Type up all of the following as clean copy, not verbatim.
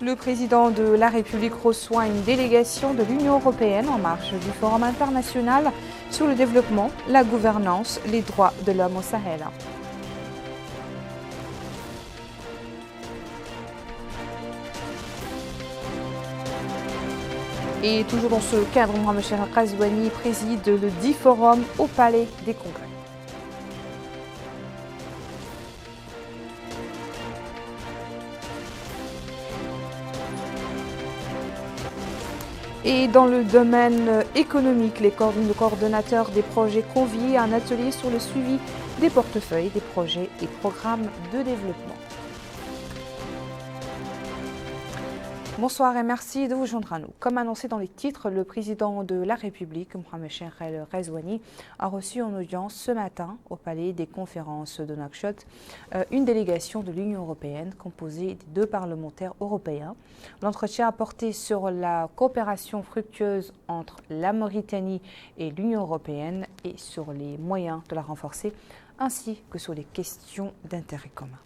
Le président de la République reçoit une délégation de l'Union européenne en marge du Forum international sur le développement, la gouvernance, les droits de l'homme au Sahel. Et toujours dans ce cadre, Mohamed Cheikh El Ghazouani préside le 10 Forum au Palais des Congrès. Et dans le domaine économique, le coordonnateur des projets convie à un atelier sur le suivi des portefeuilles, des projets et programmes de développement. Bonsoir et merci de vous joindre à nous. Comme annoncé dans les titres, le président de la République, Mohamed Cheikh El Ghazouani, a reçu en audience ce matin au Palais des Conférences de Nouakchott une délégation de l'Union européenne composée des 2 parlementaires européens. L'entretien a porté sur la coopération fructueuse entre la Mauritanie et l'Union européenne et sur les moyens de la renforcer, ainsi que sur les questions d'intérêt commun.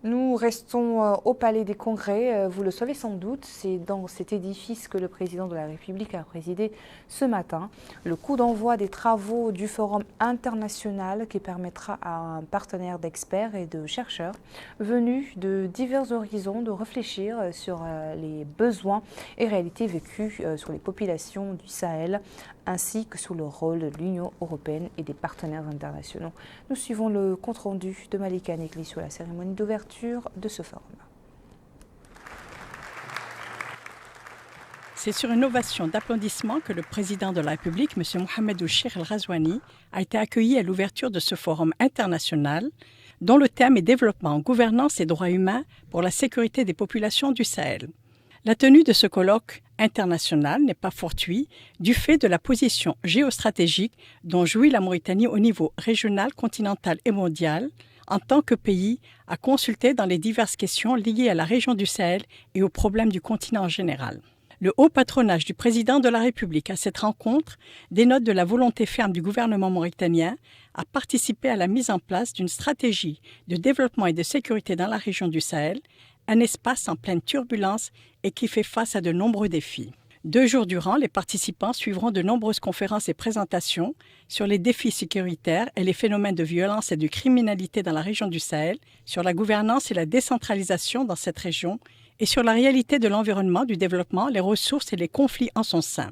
Nous restons au Palais des Congrès. Vous le savez sans doute, c'est dans cet édifice que le président de la République a présidé ce matin le coup d'envoi des travaux du Forum international qui permettra à un partenaire d'experts et de chercheurs venus de divers horizons de réfléchir sur les besoins et réalités vécues sur les populations du Sahel, ainsi que sur le rôle de l'Union européenne et des partenaires internationaux. Nous suivons le compte-rendu de Malika Negli sur la cérémonie d'ouverture de ce forum. C'est sur une ovation d'applaudissements que le président de la République, M. Mohamed Cheikh El Ghazouani, a été accueilli à l'ouverture de ce forum international dont le thème est développement, gouvernance et droits humains pour la sécurité des populations du Sahel. La tenue de ce colloque international n'est pas fortuite du fait de la position géostratégique dont jouit la Mauritanie au niveau régional, continental et mondial en tant que pays à consulter dans les diverses questions liées à la région du Sahel et aux problèmes du continent en général. Le haut patronage du président de la République à cette rencontre dénote de la volonté ferme du gouvernement mauritanien à participer à la mise en place d'une stratégie de développement et de sécurité dans la région du Sahel, un espace en pleine turbulence et qui fait face à de nombreux défis. 2 jours durant, les participants suivront de nombreuses conférences et présentations sur les défis sécuritaires et les phénomènes de violence et de criminalité dans la région du Sahel, sur la gouvernance et la décentralisation dans cette région et sur la réalité de l'environnement, du développement, les ressources et les conflits en son sein.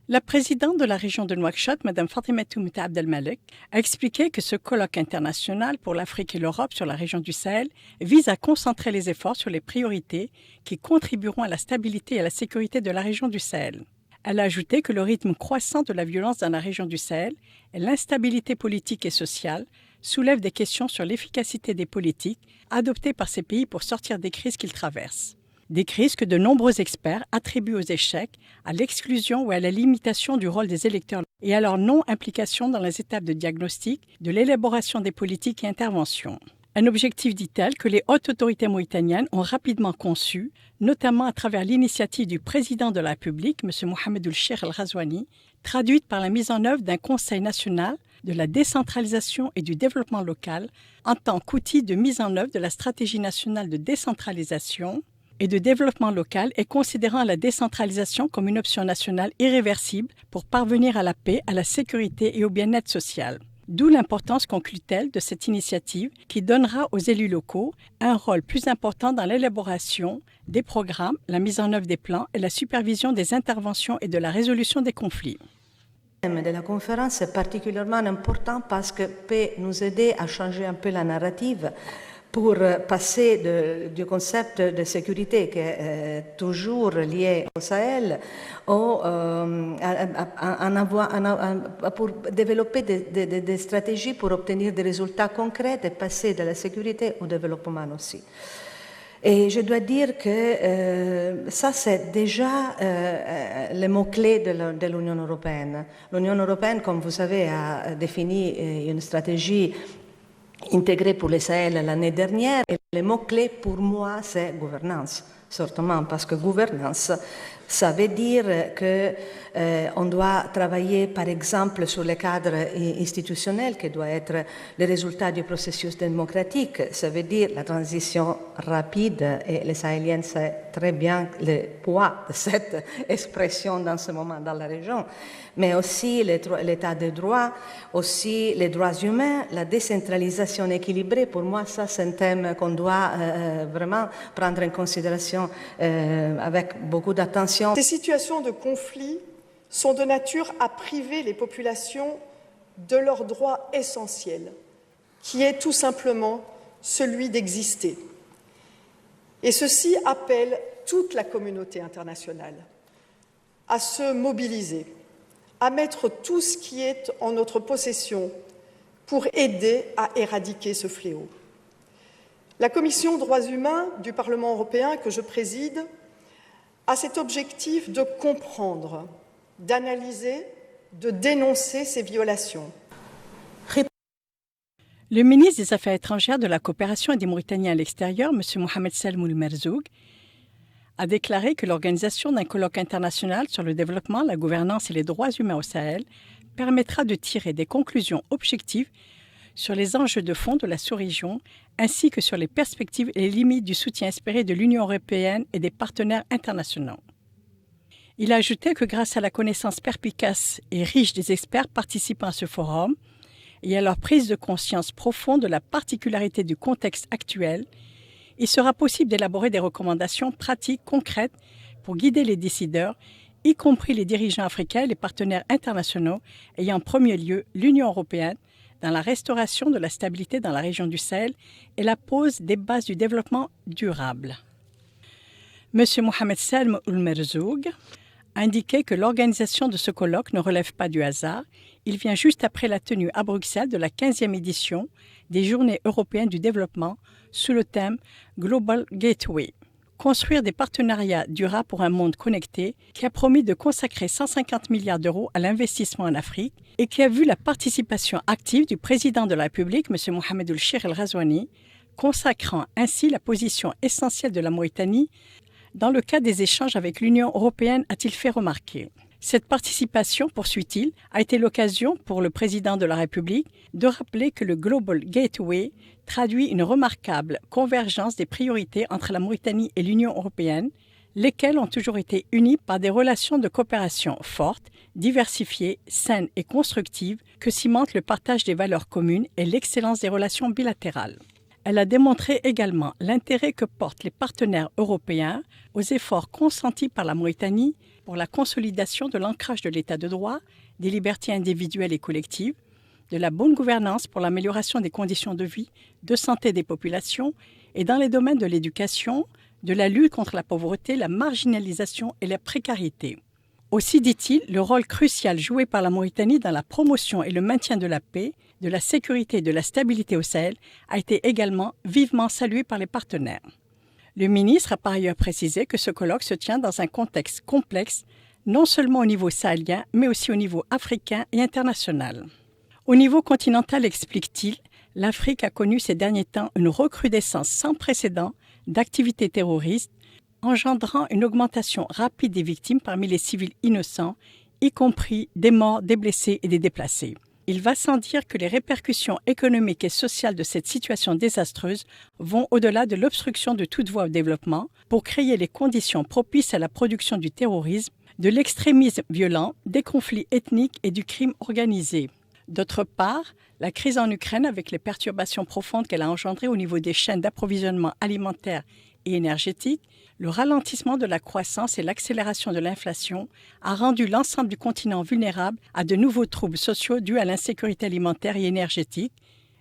La présidente de la région de Nouakchott, Mme Fatimatou Mouta Abdelmalek, a expliqué que ce colloque international pour l'Afrique et l'Europe sur la région du Sahel vise à concentrer les efforts sur les priorités qui contribueront à la stabilité et à la sécurité de la région du Sahel. Elle a ajouté que le rythme croissant de la violence dans la région du Sahel et l'instabilité politique et sociale soulèvent des questions sur l'efficacité des politiques adoptées par ces pays pour sortir des crises qu'ils traversent. Des crises que de nombreux experts attribuent aux échecs, à l'exclusion ou à la limitation du rôle des électeurs et à leur non-implication dans les étapes de diagnostic, de l'élaboration des politiques et interventions. Un objectif, dit-elle, que les hautes autorités mauritaniennes ont rapidement conçu, notamment à travers l'initiative du président de la République, M. Mohamed Cheikh El Ghazouani, traduite par la mise en œuvre d'un Conseil national de la décentralisation et du développement local en tant qu'outil de mise en œuvre de la stratégie nationale de décentralisation et de développement local et considérant la décentralisation comme une option nationale irréversible pour parvenir à la paix, à la sécurité et au bien-être social. D'où l'importance, conclut-elle, de cette initiative qui donnera aux élus locaux un rôle plus important dans l'élaboration des programmes, la mise en œuvre des plans et la supervision des interventions et de la résolution des conflits. Le thème de la conférence est particulièrement important parce que peut nous aider à changer un peu la narrative pour passer du concept de sécurité qui est toujours lié au Sahel pour développer des stratégies pour obtenir des résultats concrets et passer de la sécurité au développement aussi. Et je dois dire que ça, c'est déjà le mot-clé de l'Union européenne. L'Union européenne, comme vous savez, a défini une stratégie intégrée pour le Sahel l'année dernière. Et Le mot-clé pour moi, c'est gouvernance, certainement, parce que gouvernance, ça veut dire qu'on doit travailler, par exemple, sur le cadre institutionnel qui doit être le résultat du processus démocratique. Ça veut dire la transition rapide, et les Sahéliens savent très bien le poids de cette expression dans ce moment dans la région, mais aussi l'état de droit, aussi les droits humains, la décentralisation équilibrée. Pour moi, ça, c'est un thème qu'on doit vraiment prendre en considération avec beaucoup d'attention. Ces situations de conflit sont de nature à priver les populations de leur droit essentiel, qui est tout simplement celui d'exister. Et ceci appelle toute la communauté internationale à se mobiliser, à mettre tout ce qui est en notre possession pour aider à éradiquer ce fléau. La Commission droits humains du Parlement européen que je préside a cet objectif de comprendre, d'analyser, de dénoncer ces violations. Le ministre des Affaires étrangères, de la coopération et des Mauritaniens à l'extérieur, M. Mohamed Salem Ould Merzoug, a déclaré que l'organisation d'un colloque international sur le développement, la gouvernance et les droits humains au Sahel permettra de tirer des conclusions objectives sur les enjeux de fond de la sous-région, ainsi que sur les perspectives et les limites du soutien espéré de l'Union européenne et des partenaires internationaux. Il a ajouté que grâce à la connaissance perspicace et riche des experts participant à ce forum et à leur prise de conscience profonde de la particularité du contexte actuel, il sera possible d'élaborer des recommandations pratiques concrètes pour guider les décideurs, y compris les dirigeants africains et les partenaires internationaux, ayant en premier lieu l'Union européenne, dans la restauration de la stabilité dans la région du Sahel et la pose des bases du développement durable. M. Mohamed Salem Ould Merzoug a indiqué que l'organisation de ce colloque ne relève pas du hasard. Il vient juste après la tenue à Bruxelles de la 15e édition des Journées européennes du développement sous le thème Global Gateway. Construire des partenariats durables pour un monde connecté, qui a promis de consacrer 150 milliards d'euros à l'investissement en Afrique et qui a vu la participation active du président de la République, M. Mohamed Ould Cheikh El Ghazouani, consacrant ainsi la position essentielle de la Mauritanie dans le cadre des échanges avec l'Union européenne, a-t-il fait remarquer. Cette participation, poursuit-il, a été l'occasion pour le président de la République de rappeler que le Global Gateway traduit une remarquable convergence des priorités entre la Mauritanie et l'Union européenne, lesquelles ont toujours été unies par des relations de coopération fortes, diversifiées, saines et constructives que cimentent le partage des valeurs communes et l'excellence des relations bilatérales. Elle a démontré également l'intérêt que portent les partenaires européens aux efforts consentis par la Mauritanie pour la consolidation de l'ancrage de l'état de droit, des libertés individuelles et collectives, de la bonne gouvernance pour l'amélioration des conditions de vie, de santé des populations et dans les domaines de l'éducation, de la lutte contre la pauvreté, la marginalisation et la précarité. Aussi, dit-il, le rôle crucial joué par la Mauritanie dans la promotion et le maintien de la paix, de la sécurité et de la stabilité au Sahel a été également vivement salué par les partenaires. Le ministre a par ailleurs précisé que ce colloque se tient dans un contexte complexe, non seulement au niveau sahélien, mais aussi au niveau africain et international. Au niveau continental, explique-t-il, l'Afrique a connu ces derniers temps une recrudescence sans précédent d'activités terroristes, engendrant une augmentation rapide des victimes parmi les civils innocents, y compris des morts, des blessés et des déplacés. Il va sans dire que les répercussions économiques et sociales de cette situation désastreuse vont au-delà de l'obstruction de toute voie au développement pour créer les conditions propices à la production du terrorisme, de l'extrémisme violent, des conflits ethniques et du crime organisé. D'autre part, la crise en Ukraine, avec les perturbations profondes qu'elle a engendrées au niveau des chaînes d'approvisionnement alimentaire et énergétique, le ralentissement de la croissance et l'accélération de l'inflation a rendu l'ensemble du continent vulnérable à de nouveaux troubles sociaux dus à l'insécurité alimentaire et énergétique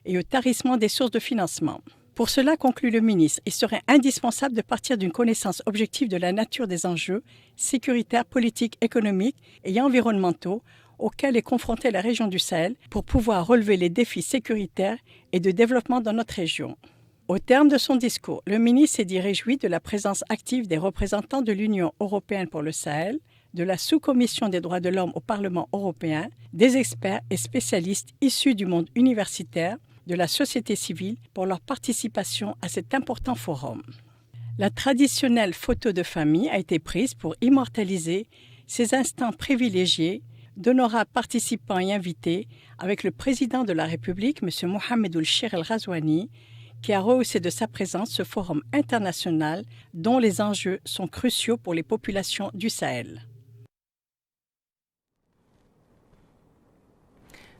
et au tarissement des sources de financement. Pour cela, conclut le ministre, il serait indispensable de partir d'une connaissance objective de la nature des enjeux sécuritaires, politiques, économiques et environnementaux auxquels est confrontée la région du Sahel pour pouvoir relever les défis sécuritaires et de développement dans notre région. Au terme de son discours, le ministre s'est dit réjoui de la présence active des représentants de l'Union européenne pour le Sahel, de la sous-commission des droits de l'homme au Parlement européen, des experts et spécialistes issus du monde universitaire, de la société civile pour leur participation à cet important forum. La traditionnelle photo de famille a été prise pour immortaliser ces instants privilégiés d'honorables participants et invités avec le président de la République, M. Mohamed Ould-Cheikh El Ghazouani, qui a rehaussé de sa présence ce forum international dont les enjeux sont cruciaux pour les populations du Sahel.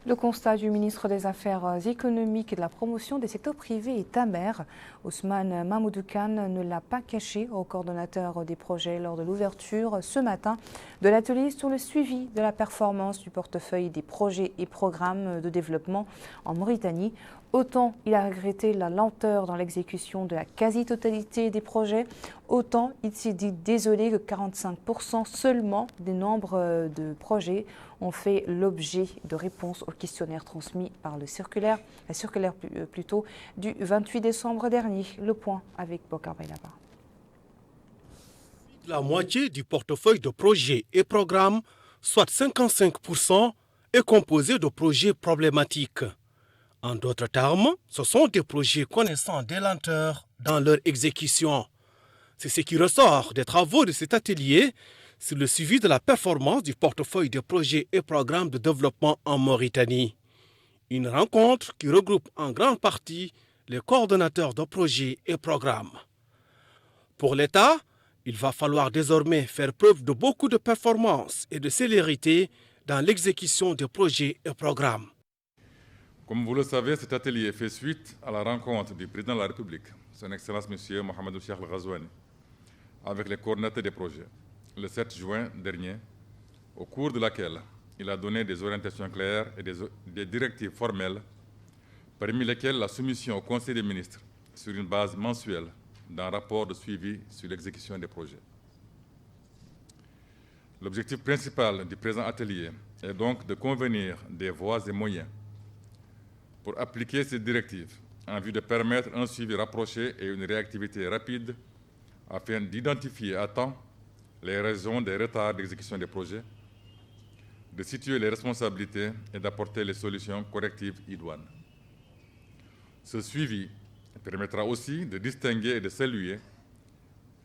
Le constat du ministre des Affaires économiques et de la promotion des secteurs privés est amer. Ousmane Mahmoudou Kane ne l'a pas caché au coordonnateur des projets lors de l'ouverture ce matin de l'atelier sur le suivi de la performance du portefeuille des projets et programmes de développement en Mauritanie. Autant il a regretté la lenteur dans l'exécution de la quasi-totalité des projets, autant il s'est dit désolé que 45% seulement des nombres de projets ont fait l'objet de réponses au questionnaire transmis par la circulaire plutôt du 28 décembre dernier. Le point avec Bokar Bailaba. La moitié du portefeuille de projets et programmes, soit 55%, est composé de projets problématiques. En d'autres termes, ce sont des projets connaissant des lenteurs dans leur exécution. C'est ce qui ressort des travaux de cet atelier sur le suivi de la performance du portefeuille de projets et programmes de développement en Mauritanie. Une rencontre qui regroupe en grande partie les coordonnateurs de projets et programmes. Pour l'État, il va falloir désormais faire preuve de beaucoup de performance et de célérité dans l'exécution des projets et programmes. Comme vous le savez, cet atelier fait suite à la rencontre du président de la République, Son Excellence M. Mohamed Ould-Cheikh El Ghazouani, avec les coordonnateurs des projets, le 7 juin dernier, au cours de laquelle il a donné des orientations claires et des directives formelles, parmi lesquelles la soumission au Conseil des ministres sur une base mensuelle d'un rapport de suivi sur l'exécution des projets. L'objectif principal du présent atelier est donc de convenir des voies et moyens pour appliquer ces directives en vue de permettre un suivi rapproché et une réactivité rapide afin d'identifier à temps les raisons des retards d'exécution des projets, de situer les responsabilités et d'apporter les solutions correctives idoines. Ce suivi permettra aussi de distinguer et de saluer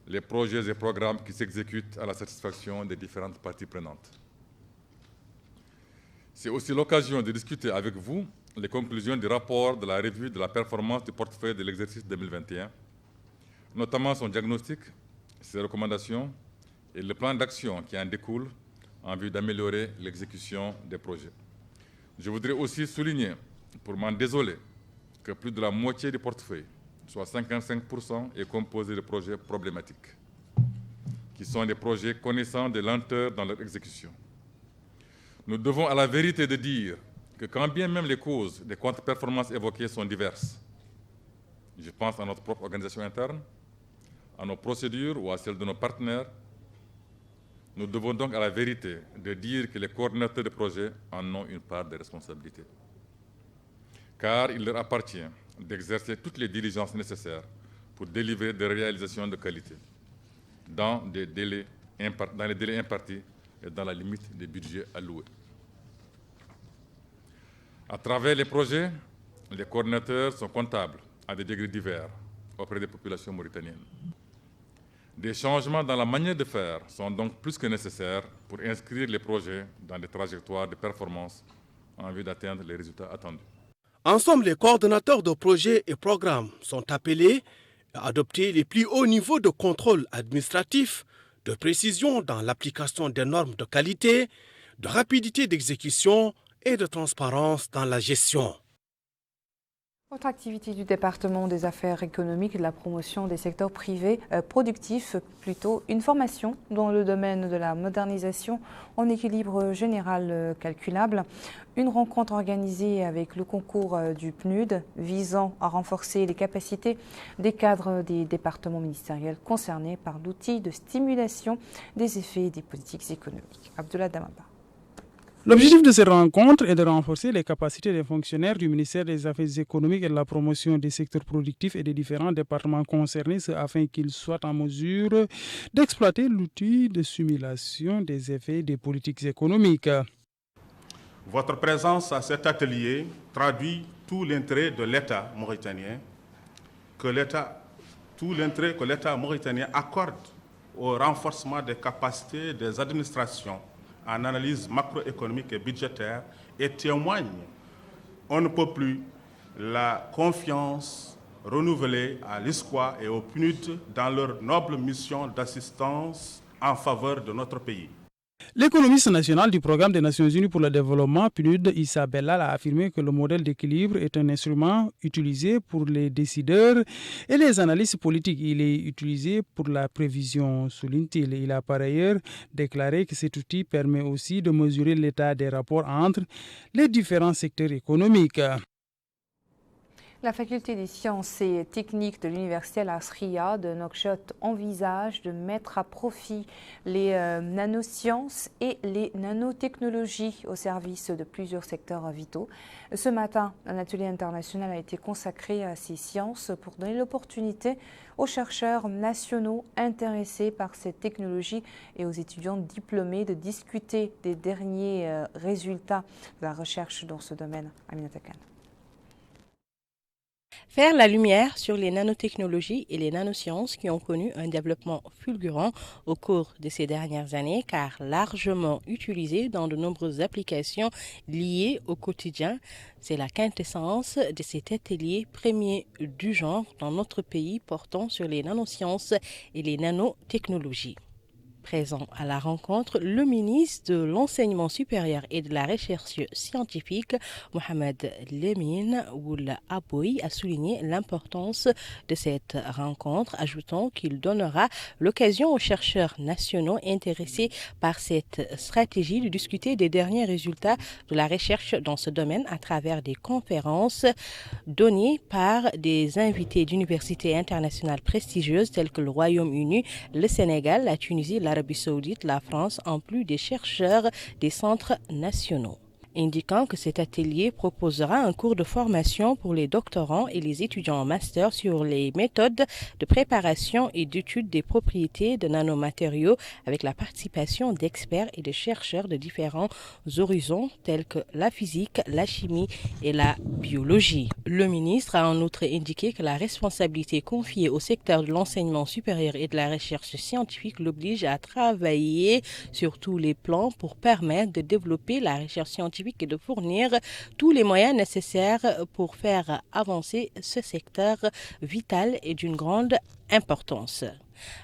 les projets et programmes qui s'exécutent à la satisfaction des différentes parties prenantes. C'est aussi l'occasion de discuter avec vous les conclusions du rapport de la revue de la performance du portefeuille de l'exercice 2021, notamment son diagnostic, ses recommandations et le plan d'action qui en découle en vue d'améliorer l'exécution des projets. Je voudrais aussi souligner, pour m'en désoler, que plus de la moitié du portefeuille, soit 55%, est composé de projets problématiques, qui sont des projets connaissant des lenteurs dans leur exécution. Nous devons à la vérité de dire que quand bien même les causes des contre-performances évoquées sont diverses, je pense à notre propre organisation interne, à nos procédures ou à celles de nos partenaires, nous devons donc à la vérité de dire que les coordonnateurs de projets en ont une part de responsabilité. Car il leur appartient d'exercer toutes les diligences nécessaires pour délivrer des réalisations de qualité, dans les délais impartis et dans la limite des budgets alloués. À travers les projets, les coordonnateurs sont comptables à des degrés divers auprès des populations mauritaniennes. Des changements dans la manière de faire sont donc plus que nécessaires pour inscrire les projets dans des trajectoires de performance en vue d'atteindre les résultats attendus. Ensemble, les coordonnateurs de projets et programmes sont appelés à adopter les plus hauts niveaux de contrôle administratif, de précision dans l'application des normes de qualité, de rapidité d'exécution et de transparence dans la gestion. Autre activité du département des affaires économiques et de la promotion des secteurs privés productifs, plutôt une formation dans le domaine de la modernisation en équilibre général calculable. Une rencontre organisée avec le concours du PNUD visant à renforcer les capacités des cadres des départements ministériels concernés par l'outil de stimulation des effets des politiques économiques. Abdullah Damaba. L'objectif de cette rencontre est de renforcer les capacités des fonctionnaires du ministère des Affaires économiques et de la promotion des secteurs productifs et des différents départements concernés, afin qu'ils soient en mesure d'exploiter l'outil de simulation des effets des politiques économiques. Votre présence à cet atelier traduit tout l'intérêt de l'État mauritanien, tout l'intérêt que l'État mauritanien accorde au renforcement des capacités des administrations en analyse macroéconomique et budgétaire et témoigne, on ne peut plus, la confiance renouvelée à l'ISCOA et au PNUD dans leur noble mission d'assistance en faveur de notre pays. L'économiste nationale du Programme des Nations Unies pour le développement, PNUD, Issa Bellal, a affirmé que le modèle d'équilibre est un instrument utilisé pour les décideurs et les analystes politiques. Il est utilisé pour la prévision, souligne-t-il. Il a par ailleurs déclaré que cet outil permet aussi de mesurer l'état des rapports entre les différents secteurs économiques. La faculté des sciences et techniques de l'université Al-Azhriya de Nouakchott envisage de mettre à profit les nanosciences et les nanotechnologies au service de plusieurs secteurs vitaux. Ce matin, un atelier international a été consacré à ces sciences pour donner l'opportunité aux chercheurs nationaux intéressés par cette technologie et aux étudiants diplômés de discuter des derniers résultats de la recherche dans ce domaine. Aminata Khan. Faire la lumière sur les nanotechnologies et les nanosciences qui ont connu un développement fulgurant au cours de ces dernières années, car largement utilisées dans de nombreuses applications liées au quotidien, c'est la quintessence de cet atelier premier du genre dans notre pays portant sur les nanosciences et les nanotechnologies. Présent à la rencontre, le ministre de l'Enseignement supérieur et de la Recherche scientifique, Mohamed Lemine Ould Aboui, a souligné l'importance de cette rencontre, ajoutant qu'il donnera l'occasion aux chercheurs nationaux intéressés par cette stratégie de discuter des derniers résultats de la recherche dans ce domaine à travers des conférences données par des invités d'universités internationales prestigieuses telles que le Royaume-Uni, le Sénégal, la Tunisie, l'Arabie saoudite, la France, en plus des chercheurs des centres nationaux, indiquant que cet atelier proposera un cours de formation pour les doctorants et les étudiants en master sur les méthodes de préparation et d'étude des propriétés de nanomatériaux avec la participation d'experts et de chercheurs de différents horizons tels que la physique, la chimie et la biologie. Le ministre a en outre indiqué que la responsabilité confiée au secteur de l'enseignement supérieur et de la recherche scientifique l'oblige à travailler sur tous les plans pour permettre de développer la recherche scientifique et de fournir tous les moyens nécessaires pour faire avancer ce secteur vital et d'une grande importance.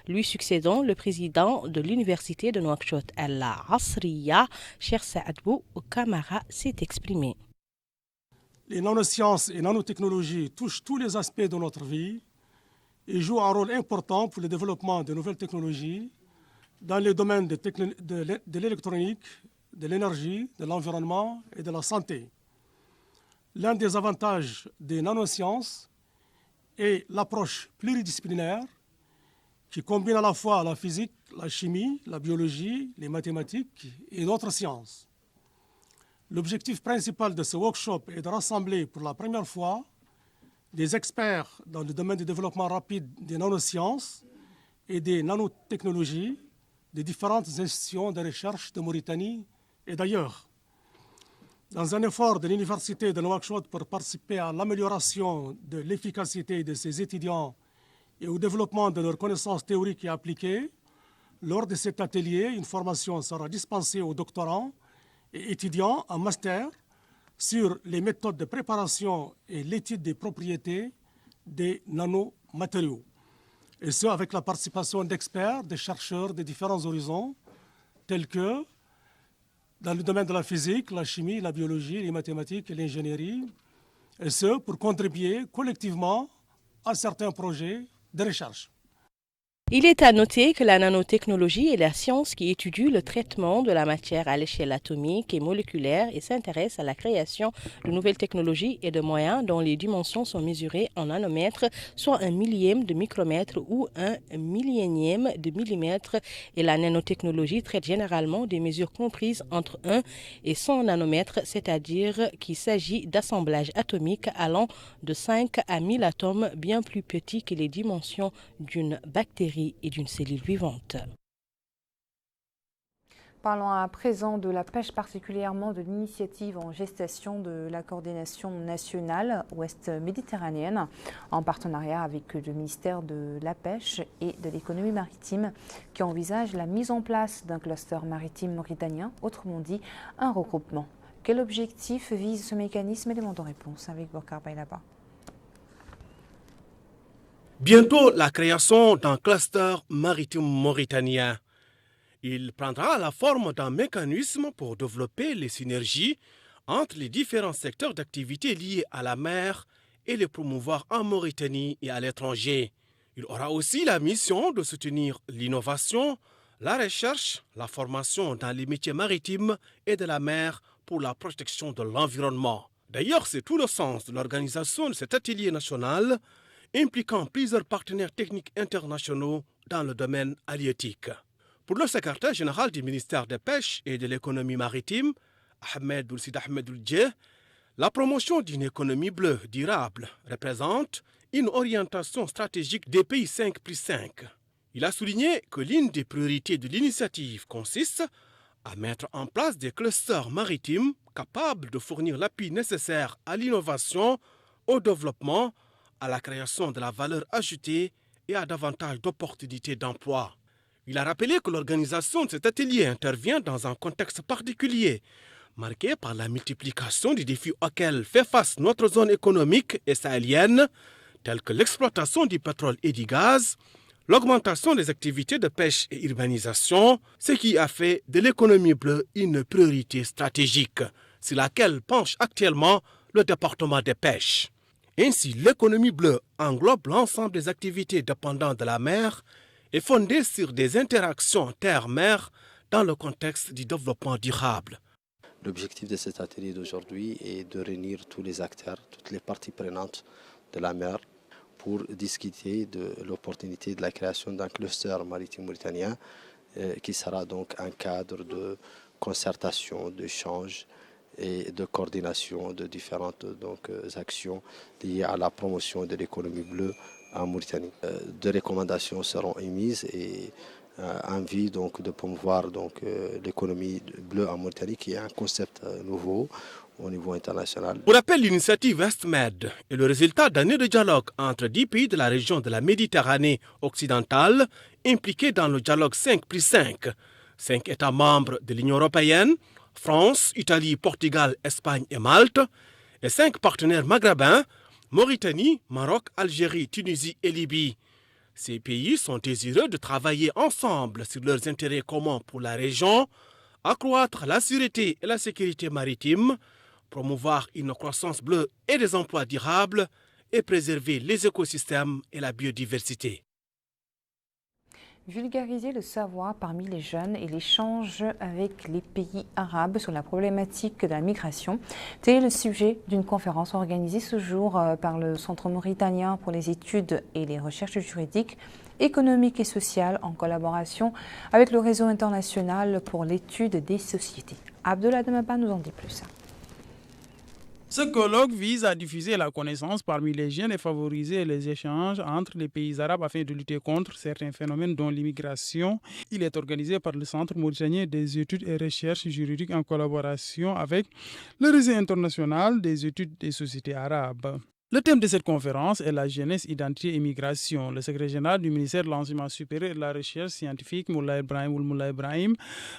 Lui succédant, le président de l'université de Nouakchott Al-Azhriya, Cheikh Saadbou Kamara, s'est exprimé. Les nanosciences et nanotechnologies touchent tous les aspects de notre vie et jouent un rôle important pour le développement de nouvelles technologies dans les domaines de l'électronique, de l'énergie, de l'environnement et de la santé. L'un des avantages des nanosciences est l'approche pluridisciplinaire qui combine à la fois la physique, la chimie, la biologie, les mathématiques et d'autres sciences. L'objectif principal de ce workshop est de rassembler pour la première fois des experts dans le domaine du développement rapide des nanosciences et des nanotechnologies des différentes institutions de recherche de Mauritanie et d'ailleurs. Dans un effort de l'Université de Nouakchott pour participer à l'amélioration de l'efficacité de ses étudiants et au développement de leurs connaissances théoriques et appliquées, lors de cet atelier, une formation sera dispensée aux doctorants et étudiants en master sur les méthodes de préparation et l'étude des propriétés des nanomatériaux. Et ce, avec la participation d'experts, de chercheurs de différents horizons, tels que dans le domaine de la physique, la chimie, la biologie, les mathématiques et l'ingénierie, et ce, pour contribuer collectivement à certains projets de recherche. Il est à noter que la nanotechnologie est la science qui étudie le traitement de la matière à l'échelle atomique et moléculaire et s'intéresse à la création de nouvelles technologies et de moyens dont les dimensions sont mesurées en nanomètres, soit 1 millième de micromètre ou 1 millionième de millimètre. Et la nanotechnologie traite généralement des mesures comprises entre 1 et 100 nanomètres, c'est-à-dire qu'il s'agit d'assemblages atomiques allant de 5 à 1000 atomes, bien plus petits que les dimensions d'une bactérie et d'une cellule vivante. Parlons à présent de la pêche, particulièrement de l'initiative en gestation de la coordination nationale ouest méditerranéenne, en partenariat avec le ministère de la Pêche et de l'économie maritime, qui envisage la mise en place d'un cluster maritime mauritanien, autrement dit un regroupement. Quel objectif vise ce mécanisme? Élément de réponse avec Bokar Bailaba. Bientôt la création d'un cluster maritime mauritanien. Il prendra la forme d'un mécanisme pour développer les synergies entre les différents secteurs d'activité liés à la mer et les promouvoir en Mauritanie et à l'étranger. Il aura aussi la mission de soutenir l'innovation, la recherche, la formation dans les métiers maritimes et de la mer pour la protection de l'environnement. D'ailleurs, c'est tout le sens de l'organisation de cet atelier national impliquant plusieurs partenaires techniques internationaux dans le domaine halieutique. Pour le secrétaire général du ministère des Pêches et de l'économie maritime, Ahmed Boulsid Ahmed Oulidjeh, la promotion d'une économie bleue durable représente une orientation stratégique des pays 5+5. Il a souligné que l'une des priorités de l'initiative consiste à mettre en place des clusters maritimes capables de fournir l'appui nécessaire à l'innovation, au développement, à la création de la valeur ajoutée et à davantage d'opportunités d'emploi. Il a rappelé que l'organisation de cet atelier intervient dans un contexte particulier, marqué par la multiplication des défis auxquels fait face notre zone économique et sahélienne, tels que l'exploitation du pétrole et du gaz, l'augmentation des activités de pêche et urbanisation, ce qui a fait de l'économie bleue une priorité stratégique, sur laquelle penche actuellement le département des pêches. Ainsi, l'économie bleue englobe l'ensemble des activités dépendantes de la mer et fondée sur des interactions terre-mer dans le contexte du développement durable. L'objectif de cet atelier d'aujourd'hui est de réunir tous les acteurs, toutes les parties prenantes de la mer pour discuter de l'opportunité de la création d'un cluster maritime mauritanien qui sera donc un cadre de concertation, d'échange et de coordination de différentes actions liées à la promotion de l'économie bleue en Mauritanie. Deux recommandations seront émises et envie de promouvoir l'économie bleue en Mauritanie, qui est un concept nouveau au niveau international. Pour rappel, l'initiative EstMed est le résultat d'années de dialogue entre 10 pays de la région de la Méditerranée occidentale impliqués dans le dialogue 5+5. 5 États membres de l'Union européenne, France, Italie, Portugal, Espagne et Malte, et 5 partenaires maghrébins, Mauritanie, Maroc, Algérie, Tunisie et Libye. Ces pays sont désireux de travailler ensemble sur leurs intérêts communs pour la région, accroître la sûreté et la sécurité maritime, promouvoir une croissance bleue et des emplois durables et préserver les écosystèmes et la biodiversité. Vulgariser le savoir parmi les jeunes et l'échange avec les pays arabes sur la problématique de la migration. Tel est le sujet d'une conférence organisée ce jour par le Centre mauritanien pour les études et les recherches juridiques, économiques et sociales en collaboration avec le réseau international pour l'étude des sociétés. Abdullah Demaba nous en dit plus. Ce colloque vise à diffuser la connaissance parmi les jeunes et favoriser les échanges entre les pays arabes afin de lutter contre certains phénomènes dont l'immigration. Il est organisé par le Centre mauritanien des études et recherches juridiques en collaboration avec le réseau international des études des sociétés arabes. Le thème de cette conférence est la jeunesse, identité et migration. Le secrétaire général du ministère de l'Enseignement supérieur et de la Recherche scientifique, Moulay Ibrahim,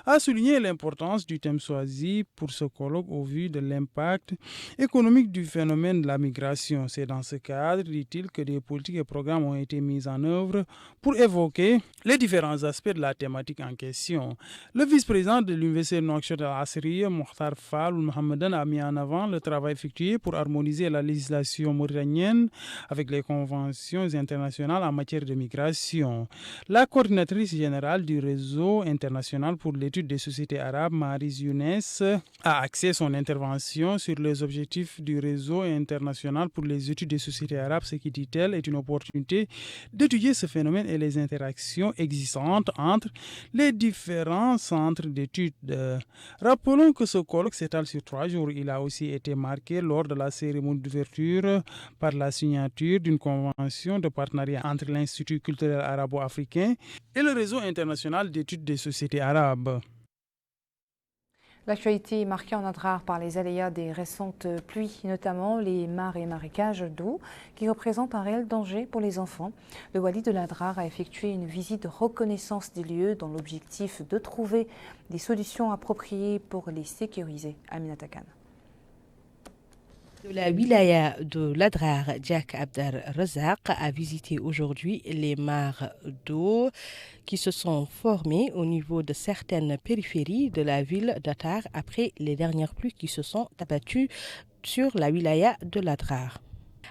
a souligné l'importance du thème choisi pour ce colloque au vu de l'impact économique du phénomène de la migration. C'est dans ce cadre, dit-il, que des politiques et programmes ont été mis en œuvre pour évoquer les différents aspects de la thématique en question. Le vice-président de l'Université Nouakchott Al-Asriya, Mokhtar Fall Mohamedan, a mis en avant le travail effectué pour harmoniser la législation mauritanienne avec les conventions internationales en matière de migration. La coordinatrice générale du réseau international pour l'étude des sociétés arabes, Maryse Younes, a axé son intervention sur les objectifs du réseau international pour les études des sociétés arabes, ce qui, dit-elle, est une opportunité d'étudier ce phénomène et les interactions existantes entre les différents centres d'études. Rappelons que ce colloque s'étale sur 3 jours. Il a aussi été marqué lors de la cérémonie d'ouverture par la signature d'une convention de partenariat entre l'Institut culturel arabo-africain et le réseau international d'études des sociétés arabes. L'actualité est marquée en Adrar par les aléas des récentes pluies, notamment les mares et marécages d'eau, qui représentent un réel danger pour les enfants. Le wali de l'Adrar a effectué une visite de reconnaissance des lieux dans l'objectif de trouver des solutions appropriées pour les sécuriser. Aminata Khan. De la wilaya de l'Adrar, Jack Abdar Razak a visité aujourd'hui les mares d'eau qui se sont formées au niveau de certaines périphéries de la ville d'Adrar après les dernières pluies qui se sont abattues sur la wilaya de l'Adrar.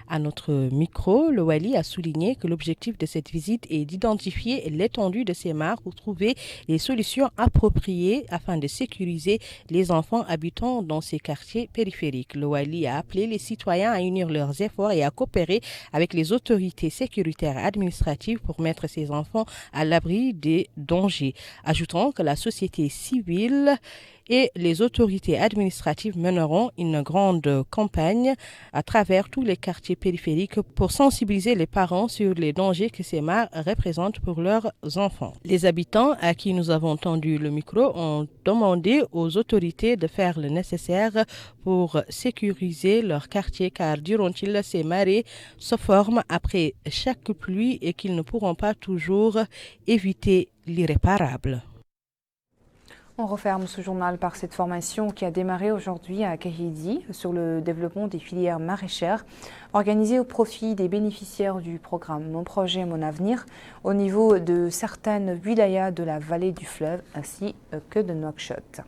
À notre micro, le Wali a souligné que l'objectif de cette visite est d'identifier l'étendue de ces mares pour trouver les solutions appropriées afin de sécuriser les enfants habitant dans ces quartiers périphériques. Le Wali a appelé les citoyens à unir leurs efforts et à coopérer avec les autorités sécuritaires et administratives pour mettre ces enfants à l'abri des dangers, ajoutant que la société civile et les autorités administratives mèneront une grande campagne à travers tous les quartiers périphériques pour sensibiliser les parents sur les dangers que ces mares représentent pour leurs enfants. Les habitants à qui nous avons tendu le micro ont demandé aux autorités de faire le nécessaire pour sécuriser leur quartier car, diront-ils, ces marées se forment après chaque pluie et qu'ils ne pourront pas toujours éviter l'irréparable. On referme ce journal par cette formation qui a démarré aujourd'hui à Kahidi sur le développement des filières maraîchères, organisée au profit des bénéficiaires du programme Mon projet, mon avenir, au niveau de certaines wilayas de la vallée du fleuve ainsi que de Nouakchott.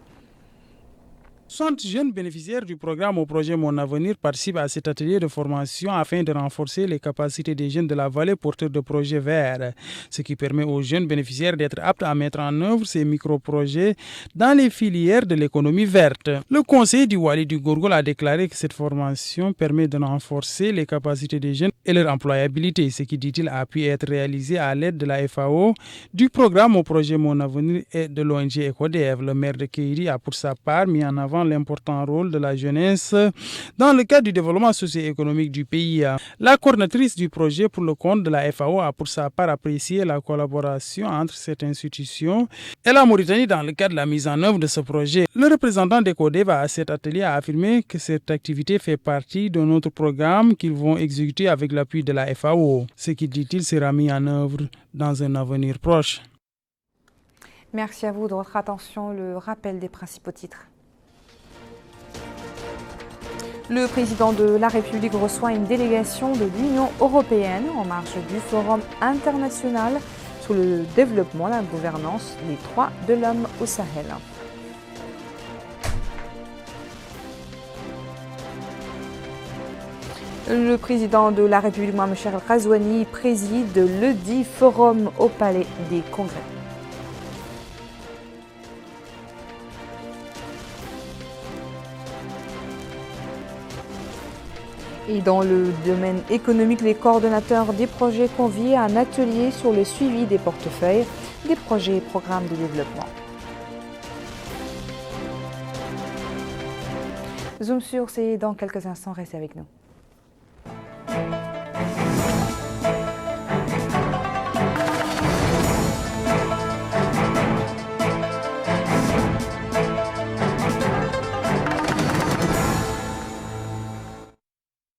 60 jeunes bénéficiaires du programme au projet Mon Avenir participent à cet atelier de formation afin de renforcer les capacités des jeunes de la vallée porteurs de projets verts, ce qui permet aux jeunes bénéficiaires d'être aptes à mettre en œuvre ces micro-projets dans les filières de l'économie verte. Le conseiller du Wali du Gourgoul a déclaré que cette formation permet de renforcer les capacités des jeunes et leur employabilité, ce qui, dit-il, a pu être réalisé à l'aide de la FAO, du programme au projet Mon Avenir et de l'ONG EcoDev. Le maire de Kéiri a pour sa part mis en avant l'important rôle de la jeunesse dans le cadre du développement socio-économique du pays. La coordinatrice du projet pour le compte de la FAO a pour sa part apprécié la collaboration entre cette institution et la Mauritanie dans le cadre de la mise en œuvre de ce projet. Le représentant d'EcoDev à cet atelier a affirmé que cette activité fait partie de notre programme qu'ils vont exécuter avec l'appui de la FAO, ce qui, dit-il, sera mis en œuvre dans un avenir proche. Merci à vous de votre attention. Le rappel des principaux titres. Le président de la République reçoit une délégation de l'Union européenne en marge du Forum international sur le développement, la gouvernance, les droits de l'homme au Sahel. Le président de la République, Mohamed Cheikhel Ghazouani, préside le dit Forum au Palais des Congrès. Et dans le domaine économique, les coordonnateurs des projets convient à un atelier sur le suivi des portefeuilles des projets et programmes de développement. Zoom sur, c'est dans quelques instants, restez avec nous.